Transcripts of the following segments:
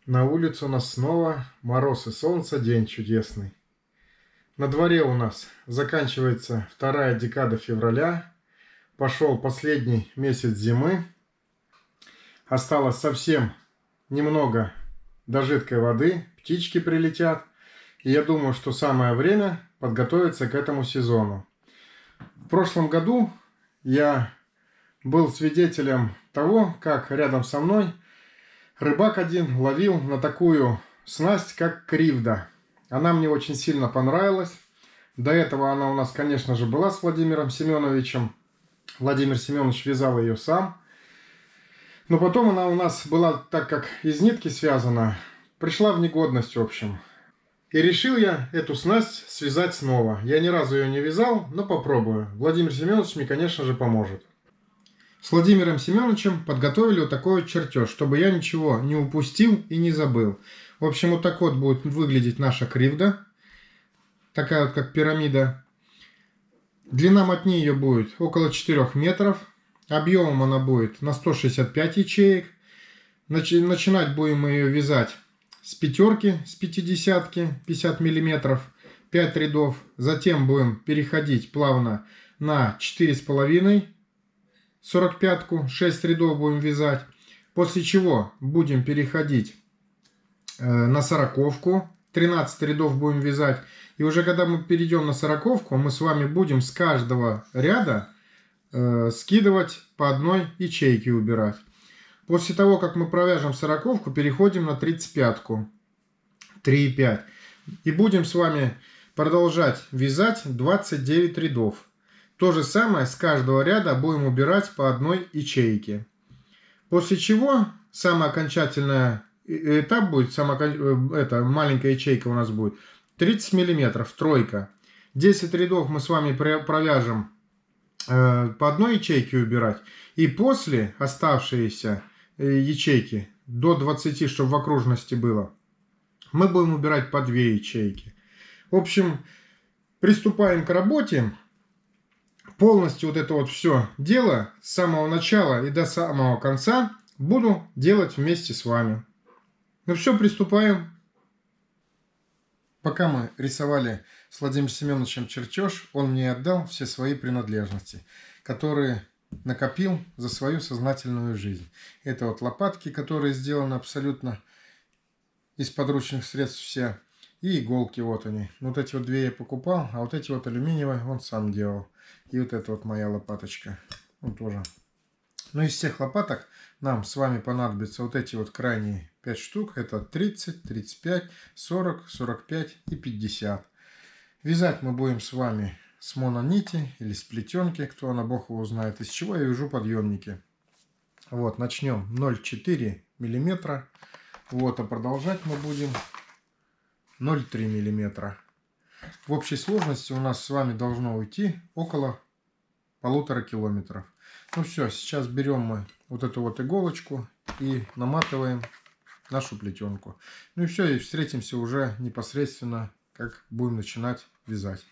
На улице у нас снова мороз и солнце, день чудесный. На дворе у нас заканчивается вторая декада февраля. Пошел последний месяц зимы. Осталось совсем немного до жидкой воды. Птички прилетят. И я думаю, что самое время подготовиться к этому сезону. В прошлом году я был свидетелем того, как рядом со мной рыбак один ловил на такую снасть, как кривда. Она мне очень сильно понравилась. До этого она у нас, конечно же, была с Владимиром Семеновичем. Владимир Семенович вязал ее сам. Но потом она у нас была, так как из нитки связана, пришла в негодность, в общем. И решил я эту снасть связать снова. Я ни разу ее не вязал, но попробую. Владимир Семенович мне, конечно же, поможет. С Владимиром Семеновичем подготовили вот такой вот чертеж, чтобы я ничего не упустил и не забыл. В общем, вот так вот будет выглядеть наша кривда. Такая вот, как пирамида. Длина мотни ее будет около 4 метров. Объемом она будет на 165 ячеек. Начинать будем мы ее вязать с пятерки, с 50-ки, 50 миллиметров, 5 рядов. Затем будем переходить плавно на 4,5 45-ку, 6 рядов будем вязать. После чего будем переходить на 40-ку, 13 рядов будем вязать. И уже когда мы перейдем на 40-ку, мы с вами будем с каждого ряда скидывать по одной ячейке, убирать. После того, как мы провяжем 40-ку, переходим на 35-ку, 3,5. И будем с вами продолжать вязать 29 рядов. То же самое с каждого ряда будем убирать по одной ячейке. После чего самый окончательный этап будет, эта маленькая ячейка у нас будет 30 миллиметров, тройка. 10 рядов мы с вами провяжем по одной ячейке убирать. И после оставшиеся ячейки, до 20, чтобы в окружности было, мы будем убирать по 2 ячейки. В общем, приступаем к работе. Полностью вот это вот все дело с самого начала и до самого конца буду делать вместе с вами. Ну все, приступаем. Пока мы рисовали с Владимиром Семеновичем чертеж, он мне отдал все свои принадлежности, которые накопил за свою сознательную жизнь. Это вот лопатки, которые сделаны абсолютно из подручных средств все. И иголки, вот они. Вот эти вот 2 я покупал, а вот эти вот алюминиевые он сам делал. И вот это вот моя лопаточка. Он тоже. Но из всех лопаток нам с вами понадобятся вот эти вот крайние 5 штук. Это 30, 35, 40, 45 и 50. Вязать мы будем с вами с мононити или с плетенки, кто на бог его знает. Из чего я вяжу подъемники. Вот, начнем 0,4 миллиметра. Вот, а продолжать мы будем 0,3 миллиметра. В общей сложности у нас с вами должно уйти около 1,5 километров. Ну все, сейчас берем мы вот эту вот иголочку и наматываем нашу плетенку. Ну и все, и встретимся уже непосредственно, как будем начинать вязать.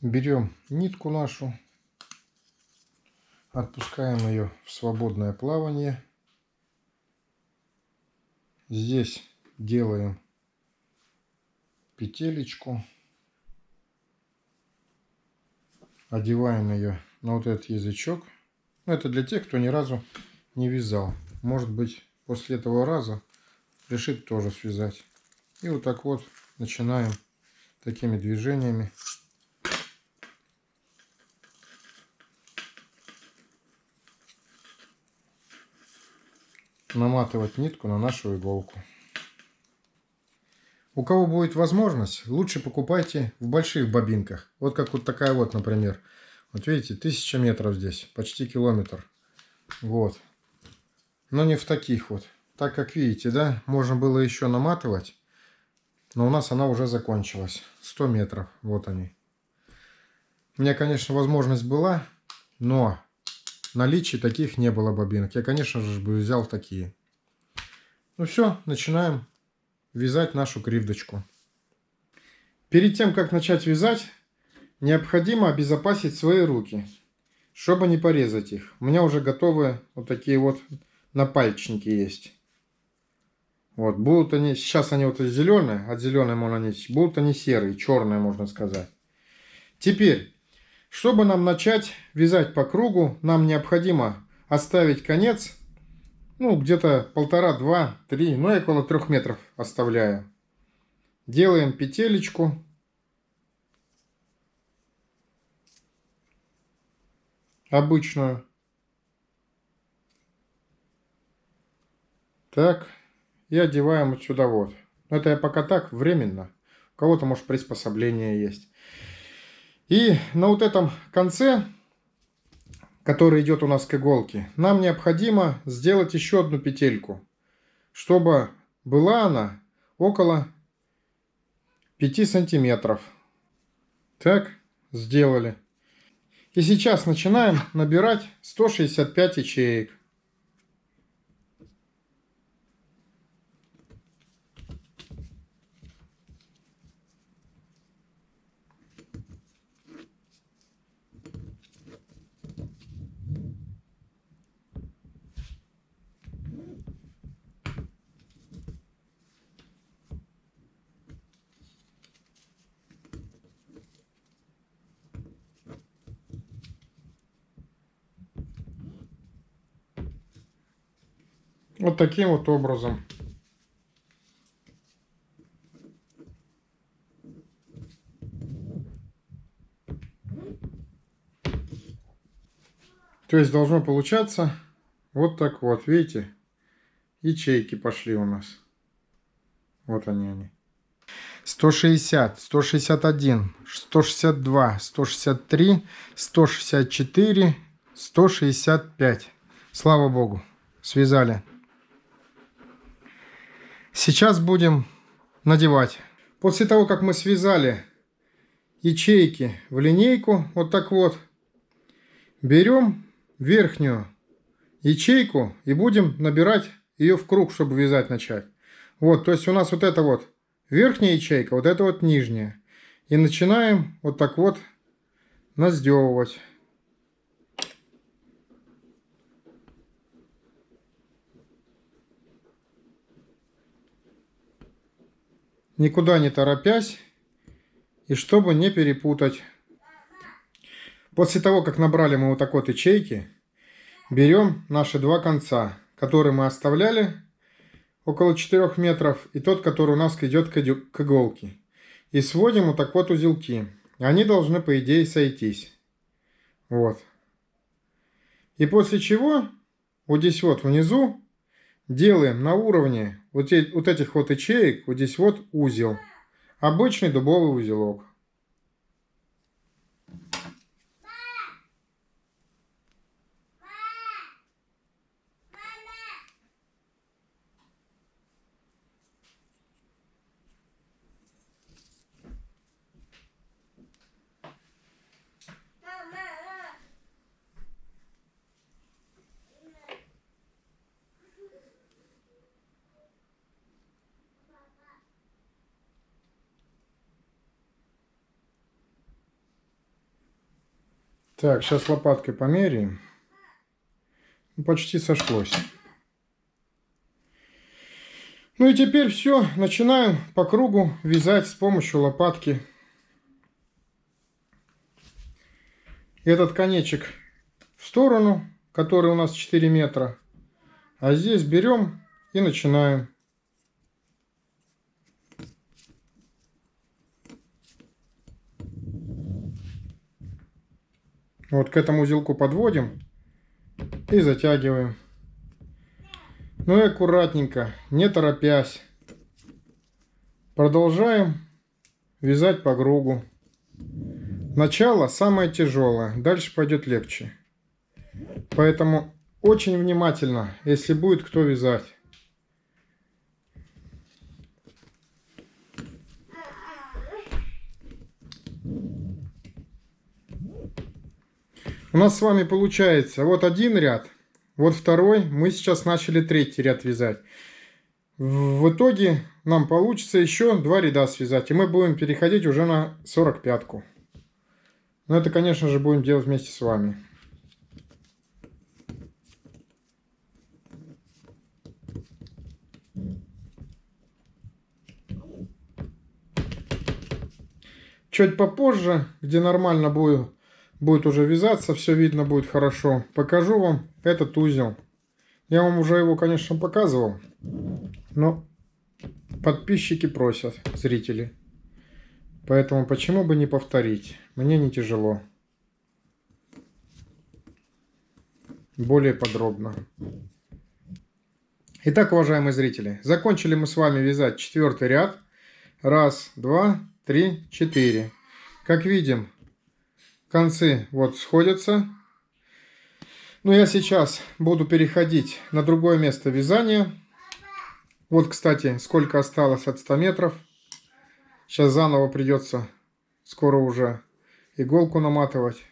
Берем нитку нашу, отпускаем ее в свободное плавание. Здесь делаем петелечку, одеваем ее на вот этот язычок. Это для тех, кто ни разу не вязал. Может быть, после этого раза решит тоже связать. И вот так вот начинаем такими движениями наматывать нитку на нашу иголку. У кого будет возможность, лучше покупайте в больших бобинках. Вот как вот такая вот, например. Вот видите, 1000 метров здесь, почти километр. Вот. Но не в таких вот. Так как видите, да, можно было еще наматывать. Но у нас она уже закончилась. 100 метров, вот они. У меня, конечно, возможность была, но наличия таких не было бобинок. Я, конечно же, бы взял такие. Ну все, начинаем вязать нашу кривдочку. Перед тем, как начать вязать, необходимо обезопасить свои руки. чтобы не порезать их. У меня уже готовые вот такие вот напальчники есть. Вот, будут они, сейчас они вот зеленые, от зеленой можно они, будут они серые, черные, можно сказать. Теперь, чтобы нам начать вязать по кругу, нам необходимо оставить конец, ну, где-то 1,5, 2, 3, ну, я около 3 метров оставляю. Делаем петелечку. Обычную. Так. И одеваем вот сюда вот. Это я пока так, временно. У кого-то, может, приспособление есть. И на вот этом конце, который идет у нас к иголке, нам необходимо сделать еще одну петельку, чтобы была она около 5 сантиметров. Так, сделали. И сейчас начинаем набирать 165 ячеек. Вот таким вот образом. То есть должно получаться вот так вот. Видите? Ячейки пошли у нас. Вот они. 160, 161, 162, 163, 164, 165. Слава Богу, связали. Сейчас будем надевать. После того, как мы связали ячейки в линейку, вот так вот, берем верхнюю ячейку и будем набирать ее в круг, чтобы вязать начать. Вот, то есть у нас вот это вот верхняя ячейка, вот это вот нижняя. И начинаем вот так вот наздевывать. Никуда не торопясь, и чтобы не перепутать. После того, как набрали мы вот так вот ячейки, берем наши два конца, которые мы оставляли около 4 метров, и тот, который у нас идет к иголке. И сводим вот так вот узелки. Они должны, по идее, сойтись. Вот. И после чего, вот здесь вот внизу, делаем на уровне вот этих вот ячеек, вот здесь вот узел. Обычный дубовый узелок. Так, сейчас лопаткой померяем. Почти сошлось. Ну и теперь все, начинаем по кругу вязать с помощью лопатки. Этот конечек в сторону, который у нас 4 метра. А здесь берем и начинаем. Вот к этому узелку подводим и затягиваем. Ну и аккуратненько, не торопясь, продолжаем вязать по кругу. Начало самое тяжелое, дальше пойдет легче. Поэтому очень внимательно, если будет кто вязать. У нас с вами получается вот один ряд, вот второй, мы сейчас начали третий ряд вязать. В итоге нам получится еще 2 ряда связать, и мы будем переходить уже на 45-ку. Но это, конечно же, будем делать вместе с вами. чуть попозже, где нормально будет уже вязаться, все видно будет хорошо, покажу вам этот узел. Я вам уже его, конечно, показывал, но подписчики просят, зрители. Поэтому почему бы не повторить? Мне не тяжело. Более подробно. Итак, уважаемые зрители, закончили мы с вами вязать 4-й ряд. Раз, два, три, 4. Как видим, концы вот сходятся. Но я сейчас буду переходить на другое место вязания. Вот, кстати, сколько осталось от 100 метров. Сейчас заново придется скоро уже иголку наматывать.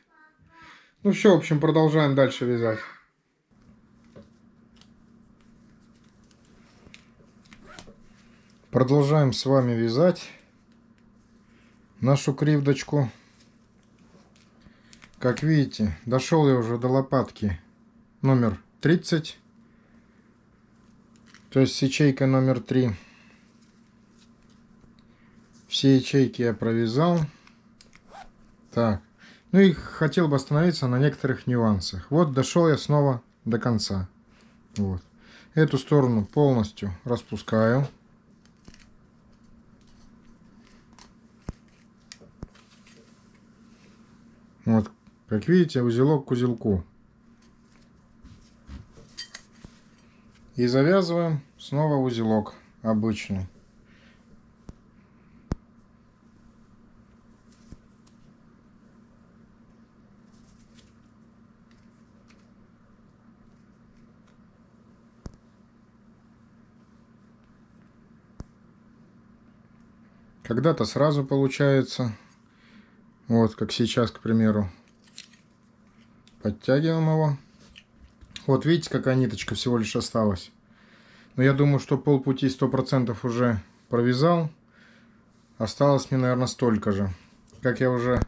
Ну все, в общем, продолжаем дальше вязать. Продолжаем с вами вязать нашу кривдочку. Как видите, дошел я уже до лопатки номер 30. То есть с ячейкой номер 3. Все ячейки я провязал. Так. Ну и хотел бы остановиться на некоторых нюансах. Вот дошел я снова до конца. Вот. Эту сторону полностью распускаю. Вот. Как видите, узелок к узелку. И завязываем снова узелок обычный. Когда-то сразу получается. Вот, как сейчас, к примеру. Подтягиваем его. Вот видите, какая ниточка всего лишь осталась. Но я думаю, что полпути 100% уже провязал. Осталось мне, наверное, столько же. Как я уже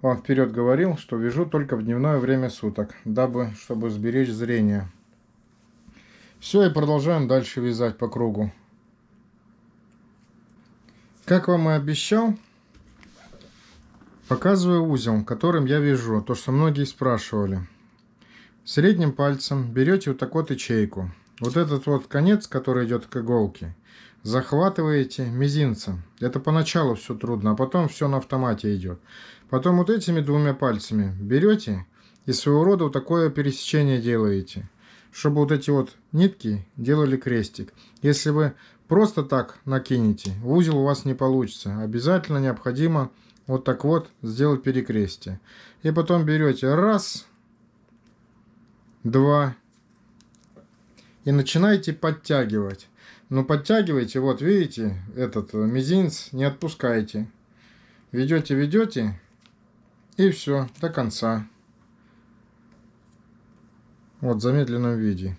вам вперед говорил, что вяжу только в дневное время суток, чтобы сберечь зрение. Все, и продолжаем дальше вязать по кругу. Как вам и обещал, показываю узел, которым я вяжу. То, что многие спрашивали. Средним пальцем берете вот такую вот ячейку. Вот этот вот конец, который идет к иголке, захватываете мизинцем. Это поначалу все трудно, а потом все на автомате идет. Потом вот этими двумя пальцами берете и своего рода вот такое пересечение делаете, чтобы вот эти вот нитки делали крестик. Если вы просто так накинете, узел у вас не получится. Обязательно необходимо вот так вот сделать перекрестие. И потом берете раз, два. И начинаете подтягивать. Но подтягивайте, вот видите, этот мизинец не отпускайте. Ведете, ведете, и все, до конца. Вот в замедленном виде.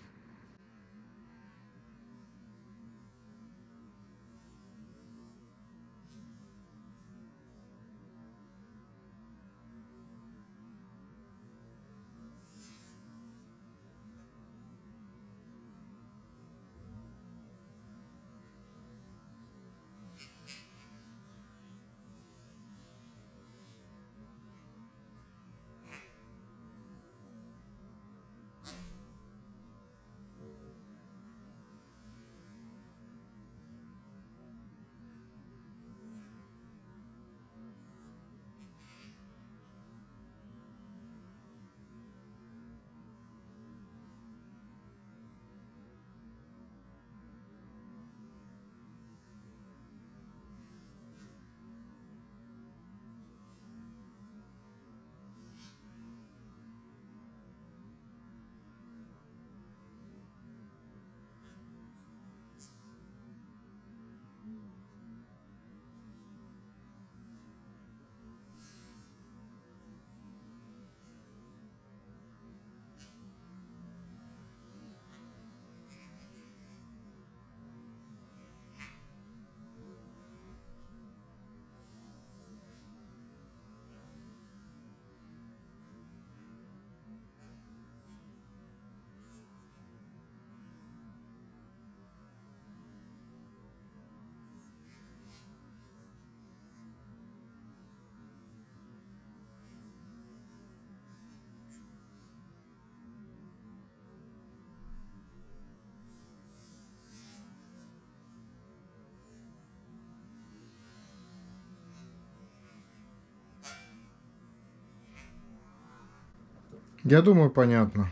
Я думаю, понятно.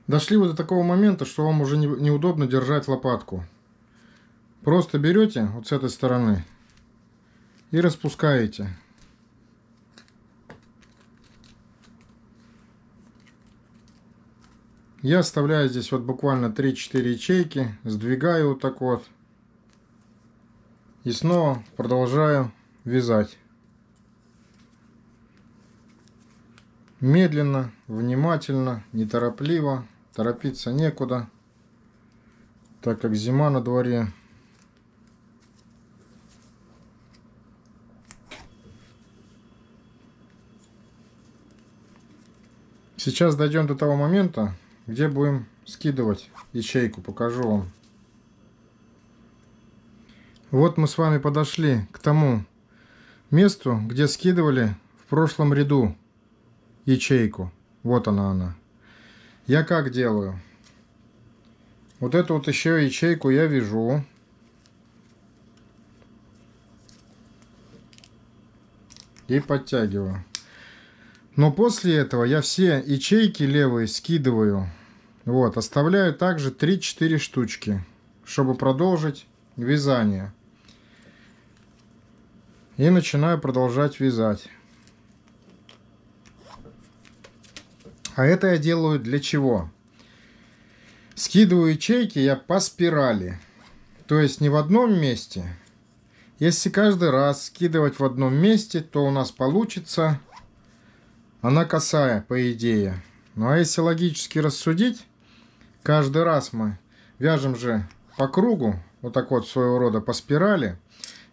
Дошли вы до такого момента, что вам уже неудобно держать лопатку. Просто берете вот с этой стороны и распускаете. Я оставляю здесь вот буквально 3-4 ячейки, сдвигаю вот так вот. И снова продолжаю вязать. Медленно, внимательно, неторопливо. Торопиться некуда, так как зима на дворе. Сейчас дойдем до того момента, где будем скидывать ячейку. Покажу вам. Вот мы с вами подошли к тому месту, где скидывали в прошлом ряду ячейку. Вот она. Я как делаю? Вот эту вот еще ячейку я вяжу. И подтягиваю. Но после этого я все ячейки левые скидываю. Вот, оставляю также 3-4 штучки, чтобы продолжить вязание. И начинаю продолжать вязать. А это я делаю для чего? Скидываю ячейки я по спирали. То есть не в одном месте. Если каждый раз скидывать в одном месте, то у нас получится она косая, по идее. Ну а если логически рассудить, каждый раз мы вяжем же по кругу, вот так вот своего рода по спирали.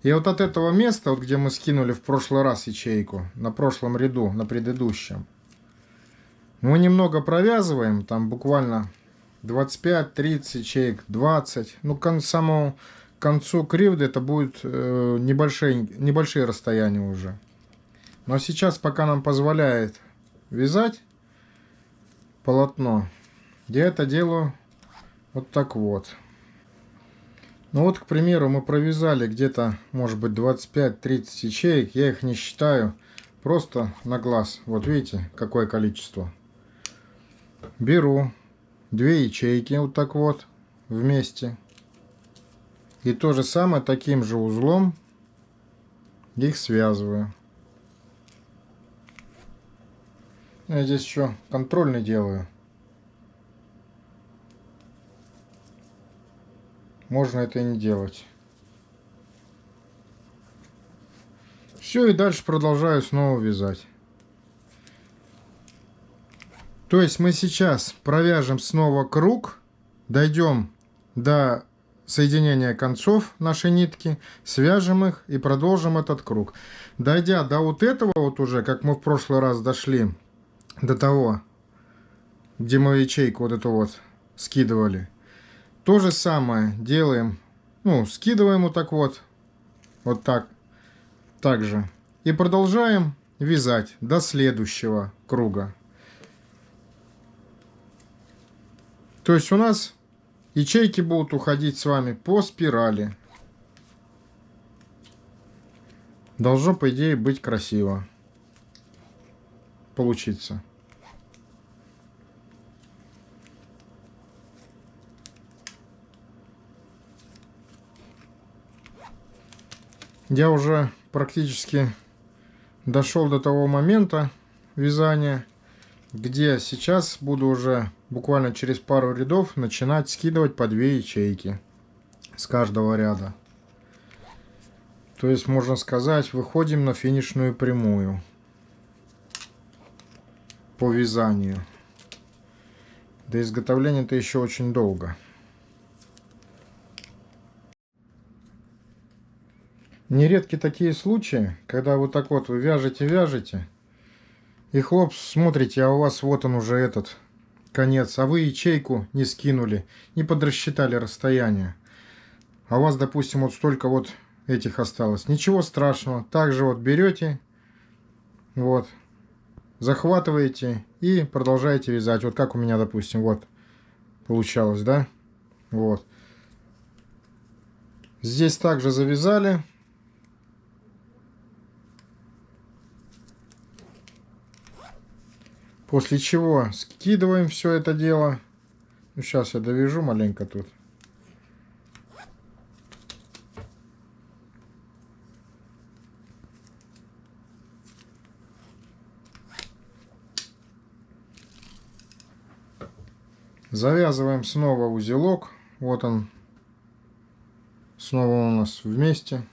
И вот от этого места, вот где мы скинули в прошлый раз ячейку, на прошлом ряду, на предыдущем, мы немного провязываем, там буквально 25-30 ячеек, 20. Ну, к самому концу кривды это будет небольшие расстояния уже. Но сейчас, пока нам позволяет вязать полотно, я это делаю вот так вот. Ну вот, к примеру, мы провязали где-то, может быть, 25-30 ячеек. Я их не считаю, просто на глаз. Вот видите, какое количество. Беру 2 ячейки вот так вот вместе. И то же самое таким же узлом их связываю. Я здесь еще контрольный делаю. Можно это и не делать. Все, и дальше продолжаю снова вязать. То есть мы сейчас провяжем снова круг, дойдем до соединения концов нашей нитки, свяжем их и продолжим этот круг. Дойдя до вот этого вот уже, как мы в прошлый раз дошли, до того, где мы ячейку вот эту вот скидывали. То же самое делаем, ну, скидываем вот так вот, так же. И продолжаем вязать до следующего круга. То есть у нас ячейки будут уходить с вами по спирали. Должно, по идее, быть красиво получиться. Я уже практически дошел до того момента вязания, где сейчас буду уже буквально через пару рядов начинать скидывать по 2 ячейки с каждого ряда. То есть, можно сказать, выходим на финишную прямую по вязанию. До изготовления-то еще очень долго. Нередки такие случаи, когда вот так вот вы вяжете, и хлоп, смотрите, а у вас вот он уже этот конец, а вы ячейку не скинули, не подрасчитали расстояние. А у вас, допустим, вот столько вот этих осталось. Ничего страшного, также вот берете, вот, захватываете и продолжаете вязать. Вот как у меня, допустим, вот получалось, да? Вот. Здесь также завязали. После чего скидываем все это дело. Ну, сейчас я довяжу маленько тут. Завязываем снова узелок. Вот он. Снова у нас вместе.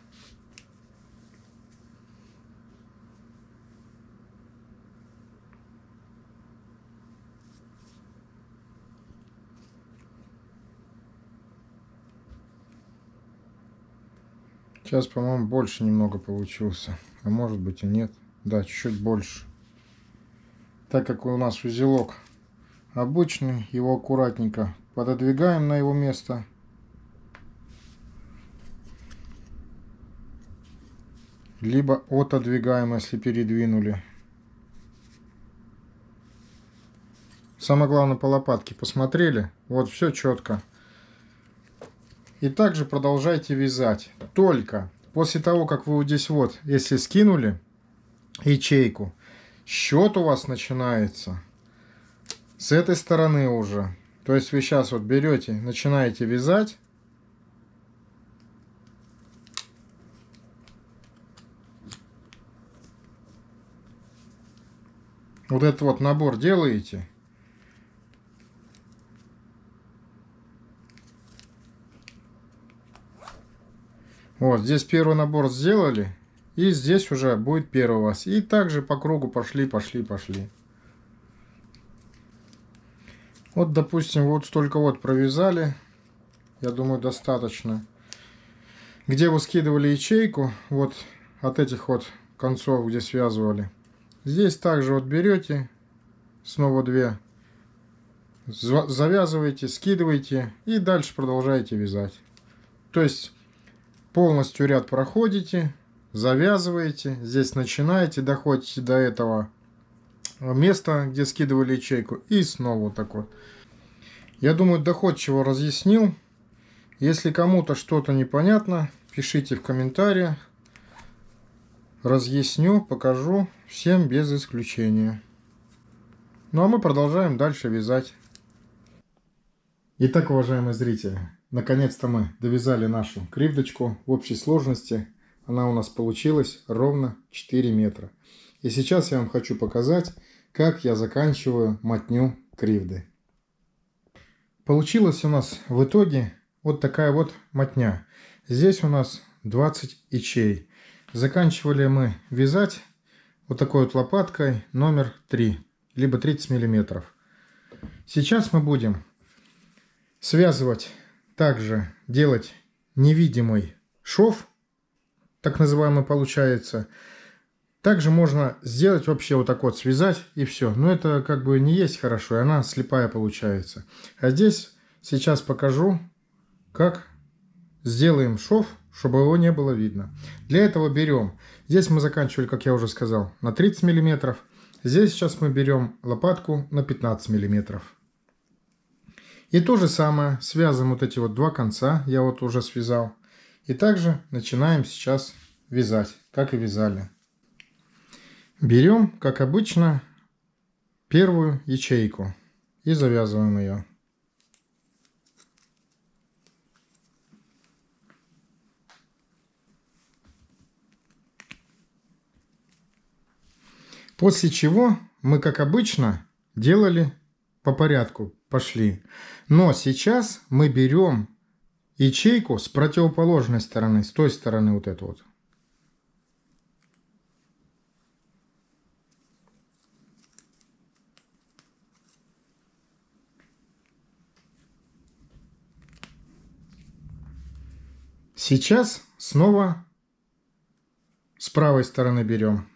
Сейчас, по-моему, больше немного получился. А может быть и нет. Да, чуть-чуть больше. Так как у нас узелок обычный, его аккуратненько пододвигаем на его место. Либо отодвигаем, если передвинули. Самое главное, по лопатке посмотрели. Вот все четко. И также продолжайте вязать. Только после того, как вы вот здесь вот, если скинули ячейку, счет у вас начинается с этой стороны уже. То есть вы сейчас вот берете, начинаете вязать. Вот этот вот набор делаете. Вот здесь первый набор сделали. И здесь уже будет первый у вас. И также по кругу пошли. Вот, допустим, вот столько вот провязали. Я думаю, достаточно. Где вы скидывали ячейку, вот от этих вот концов, где связывали. Здесь также вот берете, снова 2, завязываете, скидываете и дальше продолжаете вязать. То есть полностью ряд проходите, завязываете, здесь начинаете, доходите до этого места, где скидывали ячейку, и снова вот так вот. Я думаю, доходчиво разъяснил. Если кому-то что-то непонятно, пишите в комментариях. Разъясню, покажу всем без исключения. Ну а мы продолжаем дальше вязать. Итак, уважаемые зрители, наконец-то мы довязали нашу кривдочку. В общей сложности она у нас получилась ровно 4 метра. И сейчас я вам хочу показать, как я заканчиваю мотню кривды. Получилась у нас в итоге вот такая вот мотня. Здесь у нас 20 ячей. Заканчивали мы вязать вот такой вот лопаткой номер 3, либо 30 миллиметров. Сейчас мы будем связывать, также делать невидимый шов, так называемый получается. Также можно сделать вообще вот так вот, связать и все. Но это как бы не есть хорошо, и она слепая получается. А здесь сейчас покажу, как сделаем шов, чтобы его не было видно. Для этого берем, здесь мы заканчивали, как я уже сказал, на 30 миллиметров. Здесь сейчас мы берем лопатку на 15 миллиметров. И то же самое, связываем вот эти вот два конца, я вот уже связал. И также начинаем сейчас вязать, как и вязали. Берем, как обычно, первую ячейку и завязываем ее. После чего мы, как обычно, делали по порядку, пошли. Но сейчас мы берем ячейку с противоположной стороны, с той стороны вот эту вот. Сейчас снова с правой стороны берем.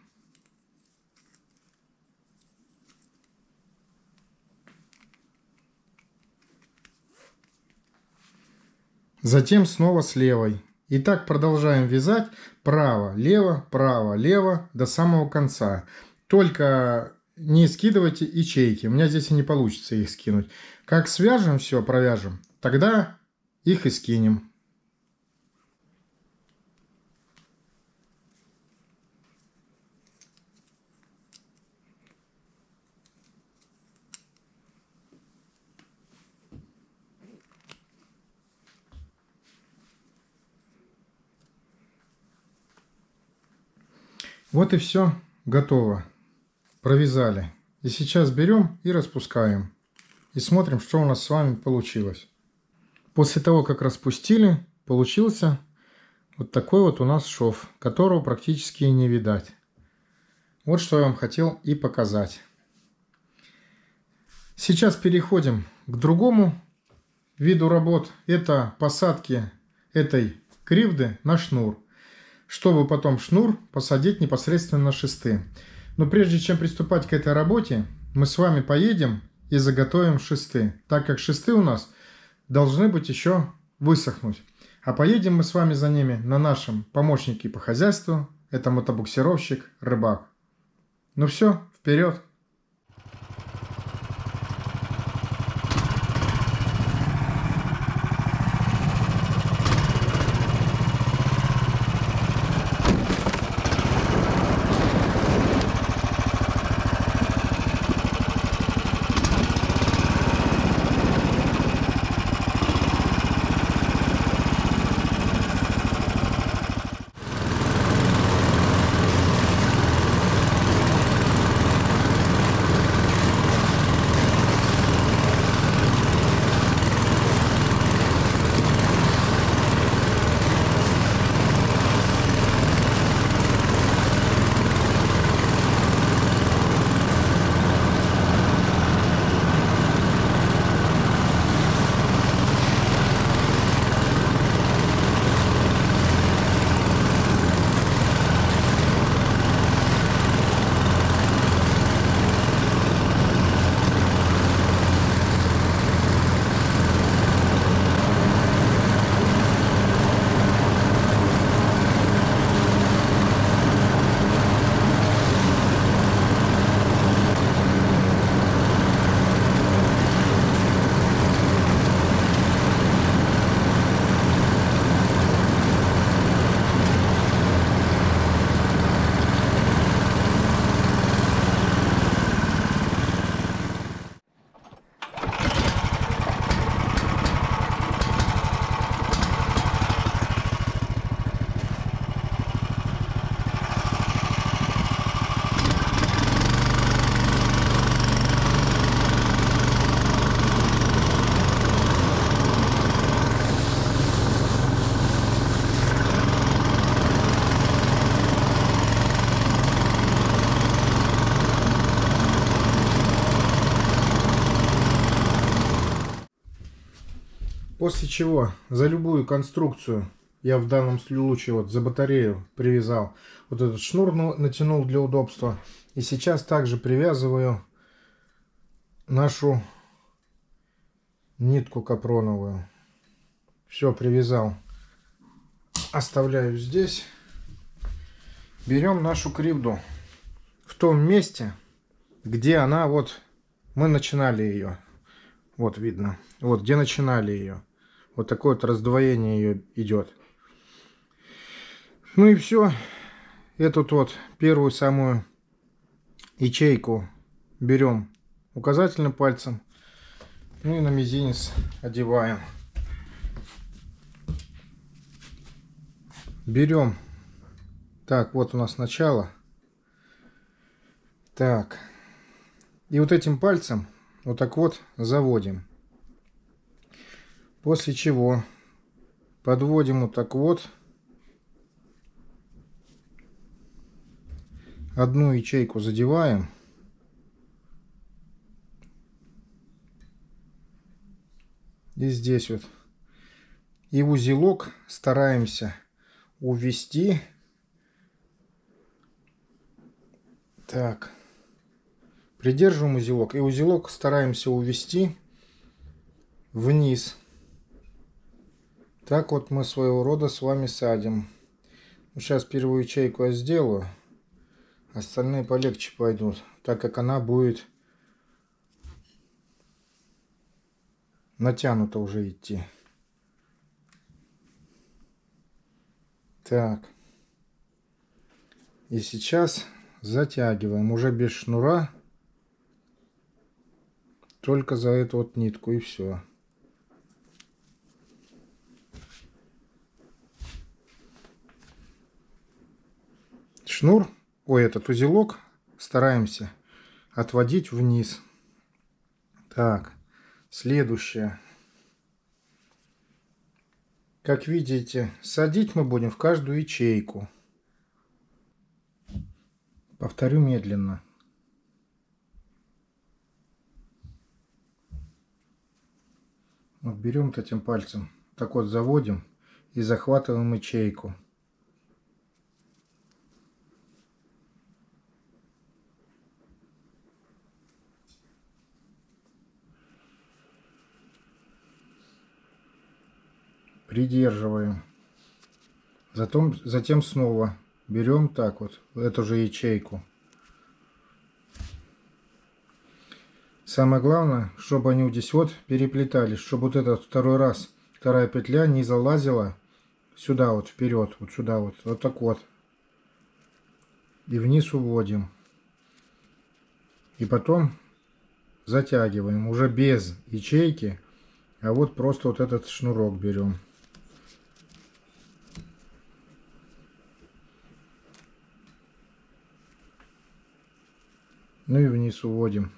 Затем снова с левой. И так продолжаем вязать право, лево до самого конца. Только не скидывайте ячейки. У меня здесь и не получится их скинуть. Как свяжем все, провяжем, тогда их и скинем. Вот и все, готово. Провязали. И сейчас берем и распускаем. И смотрим, что у нас с вами получилось. После того, как распустили, получился вот такой вот у нас шов, которого практически и не видать. Вот что я вам хотел и показать. Сейчас переходим к другому виду работ. Это посадки этой кривды на шнур, чтобы потом шнур посадить непосредственно на шесты. Но прежде чем приступать к этой работе, мы с вами поедем и заготовим шесты, так как шесты у нас должны быть еще высохнуть. А поедем мы с вами за ними на нашем помощнике по хозяйству. Это мотобуксировщик Рыбак. Ну все, вперед! После чего за любую конструкцию, я в данном случае вот за батарею привязал вот этот шнур, натянул для удобства. И сейчас также привязываю нашу нитку капроновую. Все, привязал. Оставляю здесь. Берем нашу кривду в том месте, где она вот, мы начинали ее. Вот видно. Вот где начинали ее. Вот такое вот раздвоение ее идет. Ну и все. Эту вот первую самую ячейку берем указательным пальцем. Ну и на мизинец одеваем. Берем. Так, вот у нас начало. Так. И вот этим пальцем вот так вот заводим. После чего подводим вот так вот одну ячейку, задеваем. И здесь вот. И в узелок стараемся увести. Так. Придерживаем узелок. И узелок стараемся увести вниз. Так вот мы своего рода с вами садим. Сейчас первую ячейку я сделаю. Остальные полегче пойдут, так как она будет натянуто уже идти. Так. И сейчас затягиваем уже без шнура. Только за эту вот нитку и все. Шнур этот узелок стараемся отводить вниз. Так, следующее. Как видите, садить мы будем в каждую ячейку. Повторю медленно. Вот берем вот этим пальцем, так вот заводим и захватываем ячейку. Придерживаем. Затем снова берем так вот эту же ячейку. Самое главное, чтобы они вот здесь вот переплетались, чтобы вот этот вторая петля не залазила сюда вот вперед, вот сюда вот, вот так вот. И вниз уводим. И потом затягиваем уже без ячейки, а вот просто вот этот шнурок берем. Ну и вниз уводим.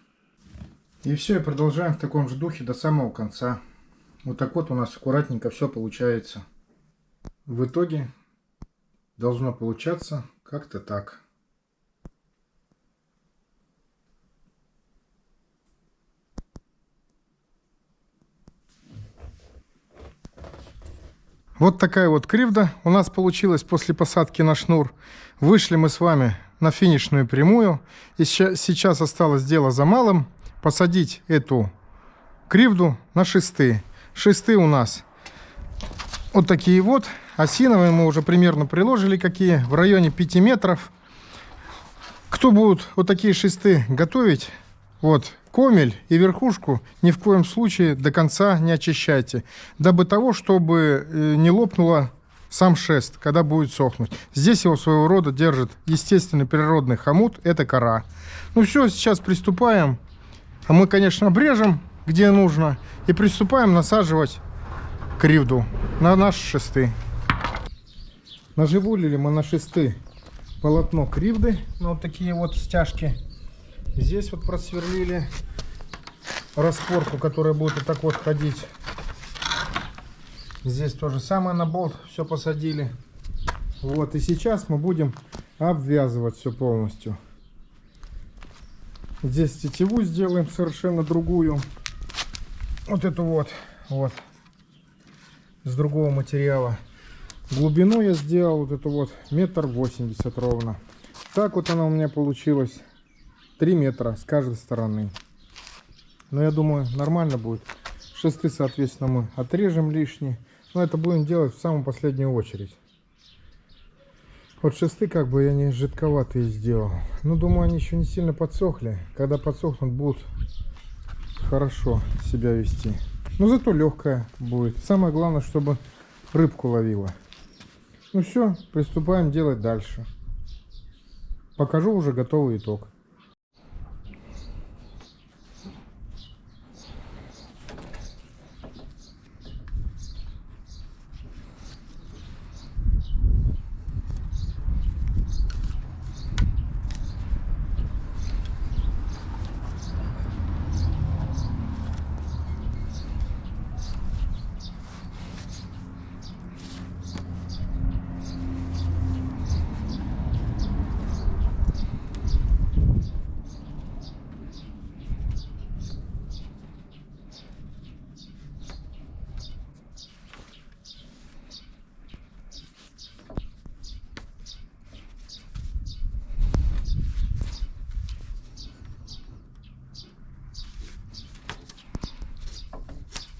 И все, и продолжаем в таком же духе до самого конца. Вот так вот у нас аккуратненько все получается. В итоге должно получаться как-то так. Вот такая вот кривда у нас получилась после посадки на шнур. Вышли мы с вами на финишную прямую. И сейчас осталось дело за малым. Посадить эту кривду на шесты. Шесты у нас вот такие вот. Осиновые мы уже примерно приложили какие. В районе 5 метров. Кто будут вот такие шесты готовить, вот комель и верхушку ни в коем случае до конца не очищайте. Дабы того, чтобы не лопнуло сам шест, когда будет сохнуть. Здесь его своего рода держит естественный природный хомут, это кора. Ну все, сейчас приступаем. А мы, конечно, обрежем, где нужно, и приступаем насаживать кривду на наши шесты. Наживулили мы на шесты полотно кривды, на вот такие вот стяжки. Здесь вот просверлили распорку, которая будет вот так вот ходить. Здесь то же самое на болт все посадили. Вот, и сейчас мы будем обвязывать все полностью. Здесь тетиву сделаем совершенно другую. Вот эту вот, с другого материала. Глубину я сделал вот эту вот 1,80 м ровно. Так вот она у меня получилась. 3 метра с каждой стороны. Но я думаю, нормально будет. Шесты, соответственно, мы отрежем лишние. Но это будем делать в самую последнюю очередь. Вот шесты как бы я не жидковатые сделал. Но думаю, они еще не сильно подсохли. Когда подсохнут, будут хорошо себя вести. Но зато легкая будет. Самое главное, чтобы рыбку ловила. Ну все, приступаем делать дальше. Покажу уже готовый итог.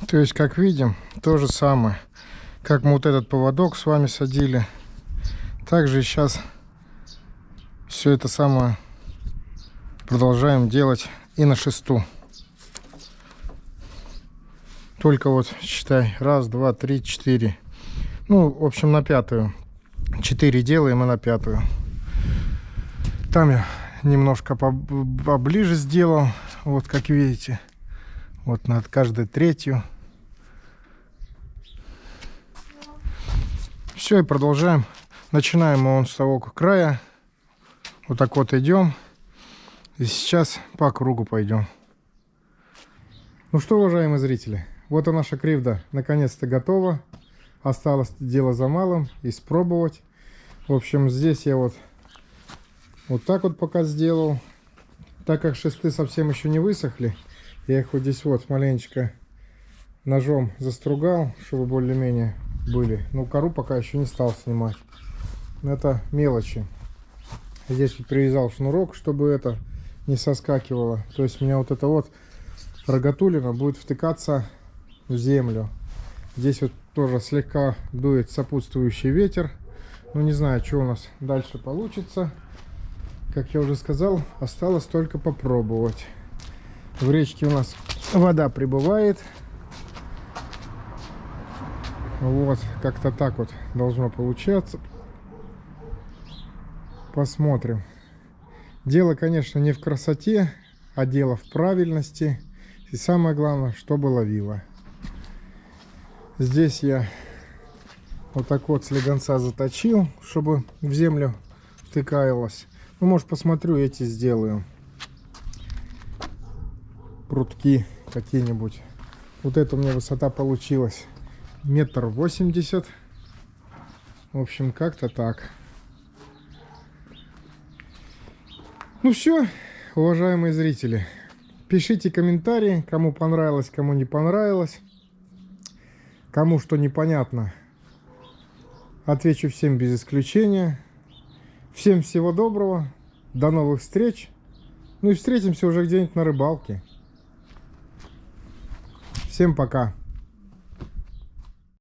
То есть, как видим, то же самое, как мы вот этот поводок с вами садили. Также сейчас все это самое продолжаем делать и на шесту. Только вот считай, 1, 2, 3, 4. Ну, в общем, на пятую. 4 делаем и на пятую. Там я немножко поближе сделал, вот как видите. Вот над каждой третью. Все, и продолжаем. Начинаем мы с того края. Вот так вот идем. И сейчас по кругу пойдем. Ну что, уважаемые зрители, вот и наша кривда наконец-то готова. Осталось дело за малым, испробовать. В общем, здесь я вот так вот пока сделал. Так как шесты совсем еще не высохли, я их вот здесь вот маленечко ножом застругал, чтобы более-менее были. Но кору пока еще не стал снимать. Это мелочи. Здесь вот привязал шнурок, чтобы это не соскакивало. То есть у меня вот это вот рогатулина будет втыкаться в землю. Здесь вот тоже слегка дует сопутствующий ветер. Ну не знаю, что у нас дальше получится. Как я уже сказал, осталось только попробовать. В речке у нас вода прибывает. Вот, как-то так вот должно получаться. Посмотрим. Дело, конечно, не в красоте, а дело в правильности. И самое главное, чтобы ловило. Здесь я вот так вот слегонца заточил, чтобы в землю втыкалось. Ну, может, посмотрю, эти сделаю. Прутки какие-нибудь. Вот это у меня высота получилась 1,80 м. В общем, как-то так. Ну все, уважаемые зрители. Пишите комментарии, кому понравилось, кому не понравилось. Кому что непонятно, отвечу всем без исключения. Всем всего доброго. До новых встреч. Ну и встретимся уже где-нибудь на рыбалке. Всем пока.